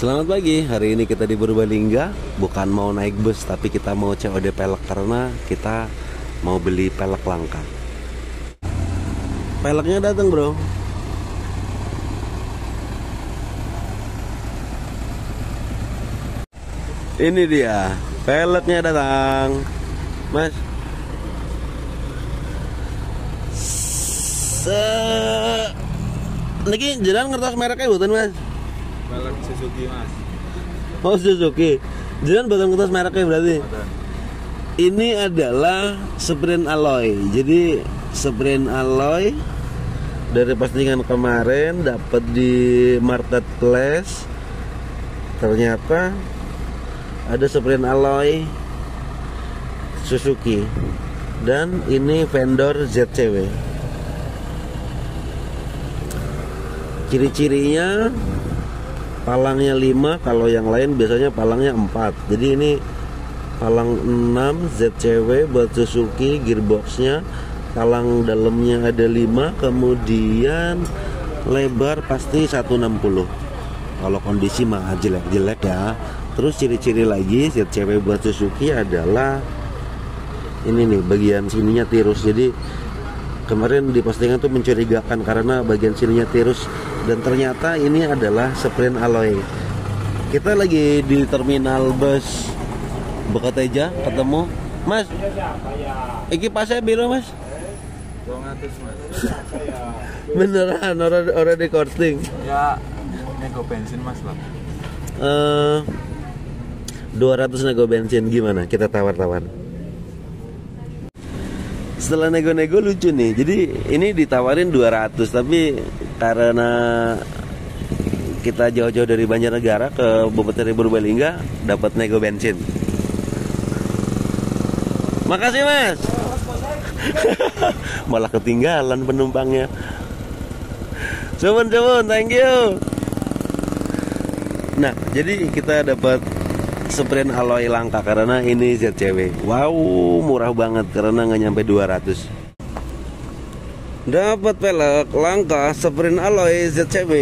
Selamat pagi, hari ini kita di Purbalingga. Bukan mau naik bus, tapi kita mau COD pelek karena kita mau beli pelek langka. Peleknya datang bro. Ini dia, peleknya datang. Mas Niki jalan ngertos mereknya bukan mas? Pelek Suzuki mas. Oh Suzuki. Jangan buatan kertas mereknya berarti. Ini adalah Sprint Alloy. Jadi Sprint Alloy dari postingan kemarin dapat di marketplace. Ternyata ada Sprint Alloy Suzuki. Dan ini vendor ZCW. Ciri-cirinya palangnya 5, kalau yang lain biasanya palangnya 4. Jadi ini palang 6 ZCW buat Suzuki, gearboxnya palang dalamnya ada 5, kemudian lebar pasti 160. Kalau kondisi mah jelek-jelek ya. Terus ciri-ciri lagi ZCW buat Suzuki adalah ini nih, bagian sininya tirus. Jadi kemarin di postingan tuh mencurigakan karena bagian sininya tirus. Dan ternyata ini adalah Sprint Alloy. Kita lagi di terminal bus Beketeja, ketemu Mas. Iki pasnya biru Mas? 200 mas. Beneran, orang di korting. Ya, nego bensin mas lah. 200 nego bensin, gimana? Kita tawar-tawar. Setelah nego-nego lucu nih. Jadi ini ditawarin 200, tapi karena kita jauh-jauh dari Banjarnegara ke Bupati Purbalingga dapat nego bensin. Makasih Mas. Malah ketinggalan penumpangnya. Cuman, thank you. Nah, jadi kita dapat Sprint Alloy langka karena ini ZCW. Wow, murah banget karena nggak nyampe 200. Dapat pelek langka Sprint Alloy ZCW.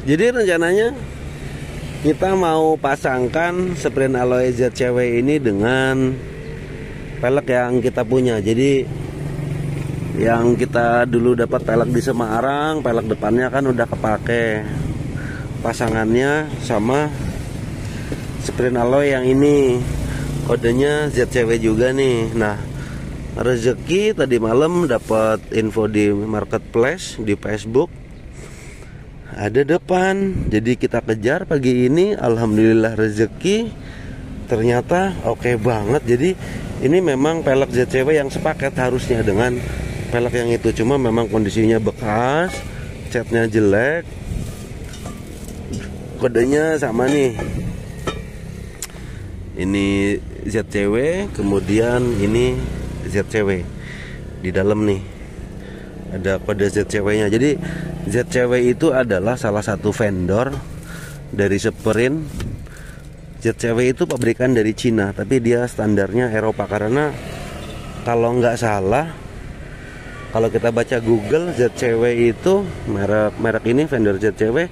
Jadi rencananya kita mau pasangkan Sprint Alloy ZCW ini dengan pelek yang kita punya. Jadi yang kita dulu dapat pelek di Semarang, pelek depannya kan udah kepake. Pasangannya sama Sprint Alloy yang ini, kodenya ZCW juga nih. Nah, rezeki tadi malam dapat info di marketplace di Facebook. Ada depan, jadi kita kejar pagi ini. Alhamdulillah rezeki, ternyata oke banget. Jadi ini memang pelek ZCW yang sepaket harusnya dengan pelek yang itu. Cuma memang kondisinya bekas, catnya jelek, kodenya sama nih. Ini ZCW, kemudian ini ZCW di dalam nih ada kode ZCW-nya. Jadi ZCW itu adalah salah satu vendor dari Sprint. ZCW itu pabrikan dari Cina, tapi dia standarnya Eropa. Karena kalau nggak salah, kalau kita baca Google, ZCW itu merek ini vendor ZCW,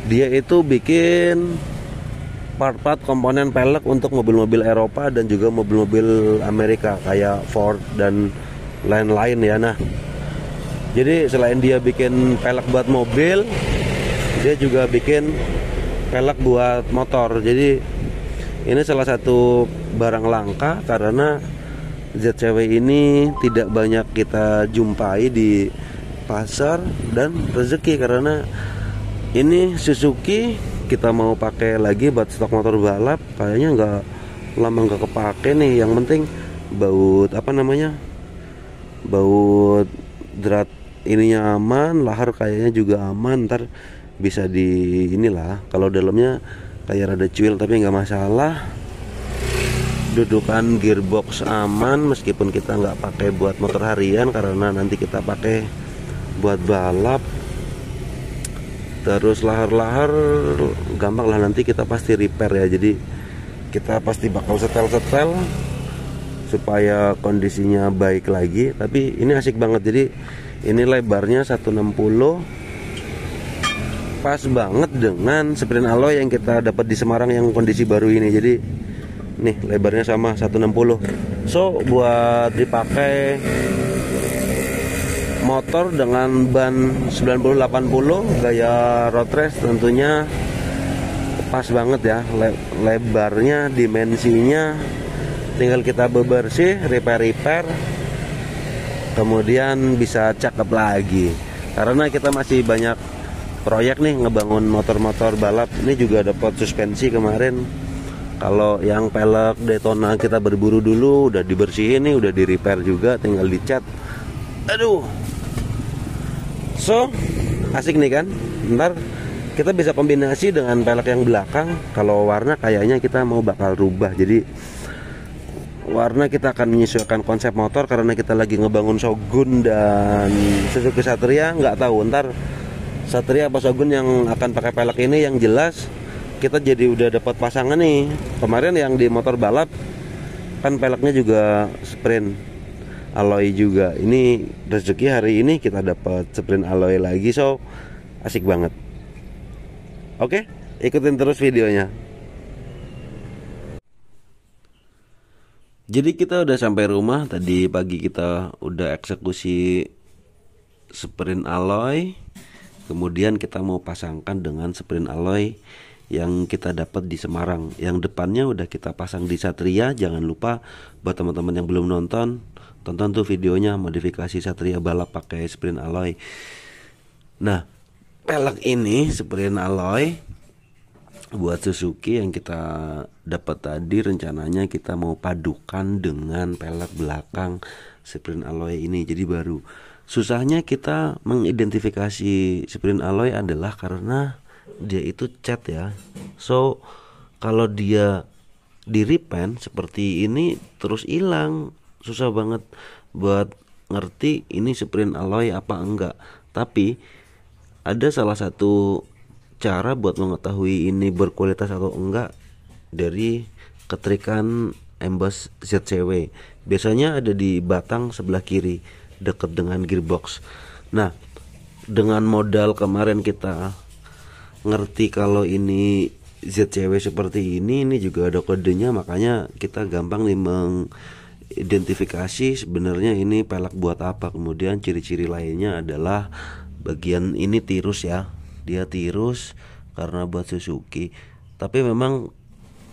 dia itu bikin part-part komponen pelek untuk mobil-mobil Eropa dan juga mobil-mobil Amerika kayak Ford dan lain-lain ya. Nah, jadi selain dia bikin pelek buat mobil, dia juga bikin pelek buat motor. Jadi ini salah satu barang langka karena ZCW ini tidak banyak kita jumpai di pasar dan rezeki karena ini Suzuki kita mau pakai lagi buat stok motor balap, kayaknya nggak lama nggak kepake nih. Yang penting baut baut drat ininya aman, lahar kayaknya juga aman, ntar bisa di inilah. Kalau dalamnya kayak rada cuil tapi nggak masalah. Dudukan gearbox aman meskipun kita nggak pakai buat motor harian karena nanti kita pakai buat balap. Terus lahar-lahar gampang lah, nanti kita pasti repair ya. Jadi kita pasti bakal setel-setel supaya kondisinya baik lagi. Tapi ini asik banget. Jadi ini lebarnya 160, pas banget dengan sprint alloy yang kita dapat di Semarang yang kondisi baru ini. Jadi nih lebarnya sama 160. So buat dipakai motor dengan ban 90-80 gaya road race tentunya pas banget ya. Lebarnya, dimensinya tinggal kita bebersih, repair, kemudian bisa cakep lagi. Karena kita masih banyak proyek nih ngebangun motor-motor balap. Ini juga dapat suspensi kemarin. Kalau yang pelek Daytona kita berburu dulu udah dibersihin nih, udah di repair juga, tinggal dicat. Aduh. So, asik nih kan? Ntar kita bisa kombinasi dengan pelek yang belakang. Kalau warna kayaknya kita mau bakal rubah. Jadi warna kita akan menyesuaikan konsep motor karena kita lagi ngebangun Shogun dan Suzuki Satria. Nggak tahu ntar Satria apa Shogun yang akan pakai pelek ini. Yang jelas kita jadi udah dapat pasangan nih. Kemarin yang di motor balap kan peleknya juga sprint alloy juga. Ini rezeki hari ini kita dapat sprint alloy lagi. So asik banget. Oke, ikutin terus videonya. Jadi kita udah sampai rumah. Tadi pagi kita udah eksekusi sprint alloy. Kemudian kita mau pasangkan dengan sprint alloy yang kita dapat di Semarang. Yang depannya udah kita pasang di Satria. Jangan lupa buat teman-teman yang belum nonton, tonton tuh videonya modifikasi Satria balap pakai sprint alloy. Nah, pelek ini sprint alloy buat Suzuki yang kita dapat tadi, rencananya kita mau padukan dengan pelek belakang sprint alloy ini. Jadi baru. Susahnya kita mengidentifikasi sprint alloy adalah karena dia itu cat ya. So kalau dia di repaint seperti ini terus hilang, susah banget buat ngerti ini sprint alloy apa enggak. Tapi ada salah satu cara buat mengetahui ini berkualitas atau enggak dari ketrikan embas ZCW. Biasanya ada di batang sebelah kiri dekat dengan gearbox. Nah, dengan modal kemarin kita ngerti kalau ini ZCW seperti ini juga ada kodenya, makanya kita gampang nih mengidentifikasi sebenarnya ini pelek buat apa. Kemudian ciri-ciri lainnya adalah bagian ini tirus ya. Dia tirus karena buat Suzuki. Tapi memang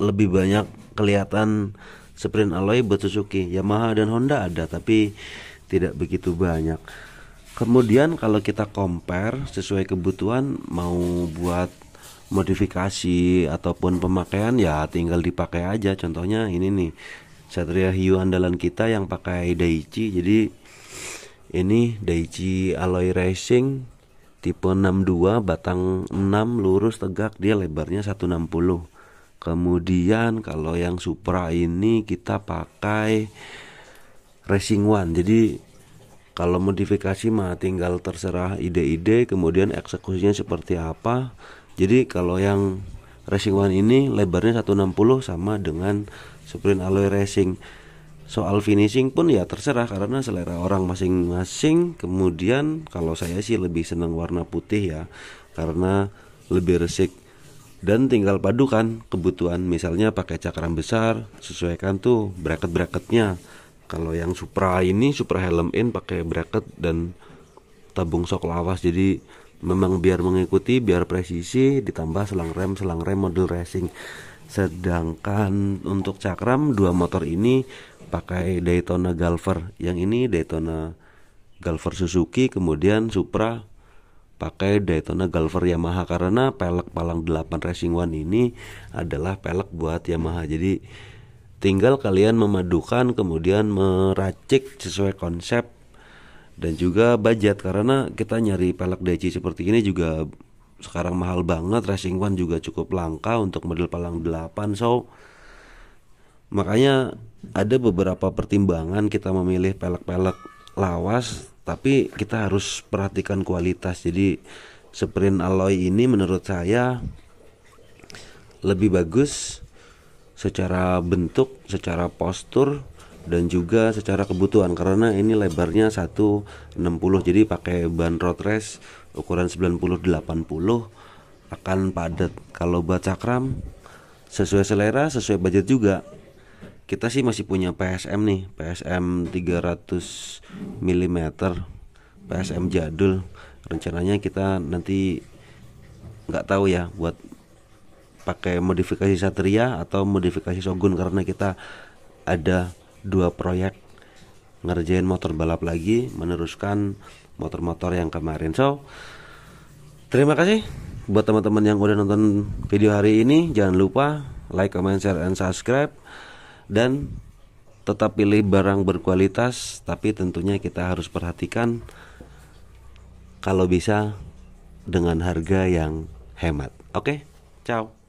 lebih banyak kelihatan sprint alloy buat Suzuki. Yamaha dan Honda ada, tapi tidak begitu banyak. Kemudian kalau kita compare sesuai kebutuhan, mau buat modifikasi ataupun pemakaian ya tinggal dipakai aja. Contohnya ini nih, Satria Hiu andalan kita yang pakai Daichi. Jadi ini Daichi Alloy Racing tipe 62, batang 6, lurus tegak, dia lebarnya 160. Kemudian kalau yang Supra ini kita pakai Racing One. Jadi kalau modifikasi mah tinggal terserah ide-ide, kemudian eksekusinya seperti apa. Jadi kalau yang Racing One ini lebarnya 160 sama dengan sprint alloy racing. Soal finishing pun ya terserah karena selera orang masing-masing. Kemudian kalau saya sih lebih senang warna putih ya, karena lebih resik. Dan tinggal padukan kebutuhan, misalnya pakai cakram besar, sesuaikan tuh bracket-bracketnya. Kalau yang Supra ini, Supra Helm In pakai bracket dan tabung sok lawas. Jadi memang biar mengikuti, biar presisi, ditambah selang rem model racing. Sedangkan untuk cakram, dua motor ini pakai Daytona Galver. Yang ini Daytona Galver Suzuki, kemudian Supra pakai Daytona Galver Yamaha. Karena pelek palang 8 Racing One ini adalah pelek buat Yamaha. Jadi tinggal kalian memadukan, kemudian meracik sesuai konsep dan juga budget. Karena kita nyari pelek Daichi seperti ini juga sekarang mahal banget. Racing One juga cukup langka untuk model palang 8. So makanya ada beberapa pertimbangan kita memilih pelek-pelek lawas, tapi kita harus perhatikan kualitas. Jadi Sprint alloy ini menurut saya lebih bagus secara bentuk, secara postur, dan juga secara kebutuhan, karena ini lebarnya 160, jadi pakai ban road race ukuran 90/80 akan padat. Kalau buat cakram sesuai selera, sesuai budget juga. Kita sih masih punya PSM nih, PSM 300 mm, PSM jadul. Rencananya kita nanti nggak tahu ya buat pakai modifikasi Satria atau modifikasi Shogun, karena kita ada 2 proyek ngerjain motor balap lagi, meneruskan motor-motor yang kemarin. So, terima kasih buat teman-teman yang udah nonton video hari ini. Jangan lupa like, comment, share, and subscribe. Dan tetap pilih barang berkualitas, tapi tentunya kita harus perhatikan kalau bisa dengan harga yang hemat. Oke, ciao.